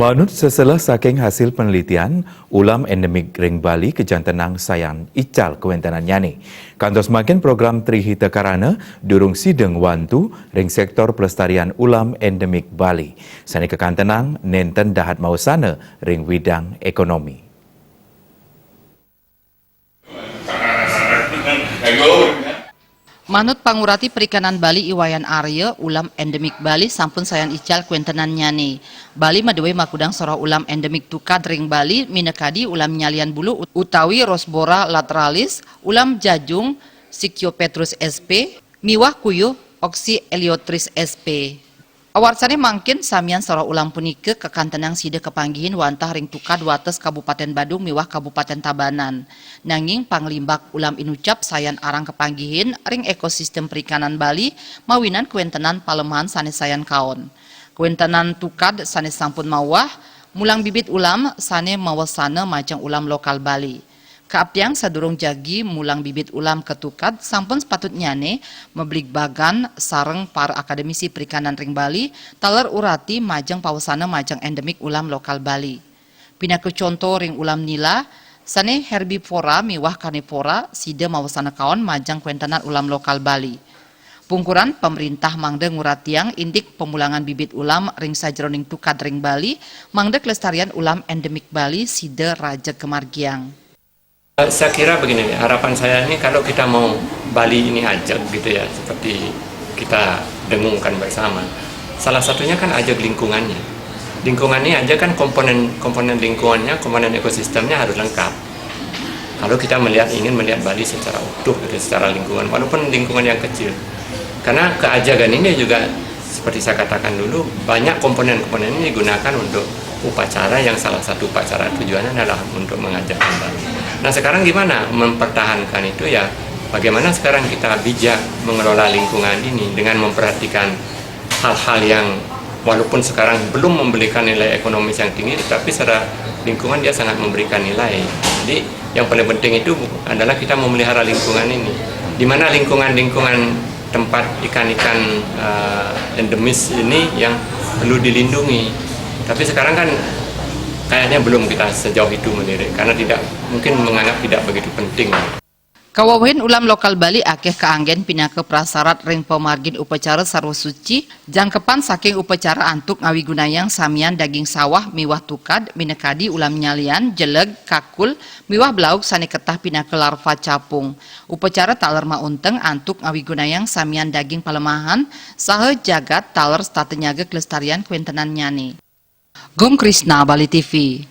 Manut seselah saking hasil penelitian, ulam endemik ring Bali kejantenang sayan ical kewentanan nyane. Kantos makin program Trihita Karana durung sideng wantu ring sektor pelestarian ulam endemik Bali. Sani kekantenang nenten dahat mausana ring widang ekonomi. Manut Pangurati Perikanan Bali Iwayan Arya, ulam endemik Bali sampun sayan ical kuentenan nyane. Bali madewe makudang soroh ulam endemik tukad ring Bali minekadi ulam nyalian bulu utawi Rosbora lateralis, ulam jajung Sicyopethrus sp, miwah kuyuh Oxyeleotris sp. Awarsane mangkin samian soroh ulam punike kekantenang sida kepanggihin wantah ring tukad wates Kabupaten Badung miwah Kabupaten Tabanan. Nanging panglimbak ulam inucap sayan arang kepanggihin ring ekosistem perikanan Bali mawinan kuentenan palemahan sanes sayan kaon. Kuentenan tukad sanes sampun mawah, mulang bibit ulam sane mawasana macang ulam lokal Bali. Kaaptiang sadurung jagi mulang bibit ulam ketukad sampun sepatut nyane membeli bagan sareng para akademisi perikanan ring Bali taler urati majeng pawasana majeng endemik ulam lokal Bali. Pinaku contoh ring ulam nila sane herbivora miwah karnivora sida mawasana kaon majeng kuentenan ulam lokal Bali. Pungkuran pemerintah mangde nguratiang indik pemulangan bibit ulam ring sajroning tukad ring Bali mangde kelestarian ulam endemik Bali sida Raja Kemargiang. Saya kira begini, harapan saya ini kalau kita mau Bali ini ajak gitu ya, seperti kita dengungkan bersama. Salah satunya kan ajak lingkungannya. Lingkungannya aja kan komponen lingkungannya, komponen ekosistemnya harus lengkap. Kalau kita ingin melihat Bali secara utuh, gitu, secara lingkungan, walaupun lingkungan yang kecil. Karena keajakan ini juga seperti saya katakan dulu, banyak komponen-komponen ini digunakan untuk upacara yang salah satu upacara tujuannya adalah untuk mengajak Bali. Nah sekarang gimana mempertahankan itu ya, bagaimana sekarang kita bijak mengelola lingkungan ini dengan memperhatikan hal-hal yang walaupun sekarang belum memberikan nilai ekonomis yang tinggi, tetapi secara lingkungan dia sangat memberikan nilai. Jadi yang paling penting itu adalah kita memelihara lingkungan ini, di mana lingkungan tempat ikan-ikan endemis ini yang perlu dilindungi. Tapi sekarang kan kayaknya belum kita sejauh itu melirik, karena mungkin menganggap tidak begitu penting. Kawawahin ulam lokal Bali akeh kaanggen pinake prasarat ring pemargin upacara sarwa suci, jangkepan saking upacara antuk ngawi gunayang samian daging sawah miwah tukad minekadi ulam nyalian, jeleg, kakul, miwah belauk sane ketah pinake larva capung. Upacara taler maunteng antuk ngawi gunayang samian daging palemahan, sahe jagat taler statenyaga kelestarian kuentenan nyane. Gum Krisna, Bali TV.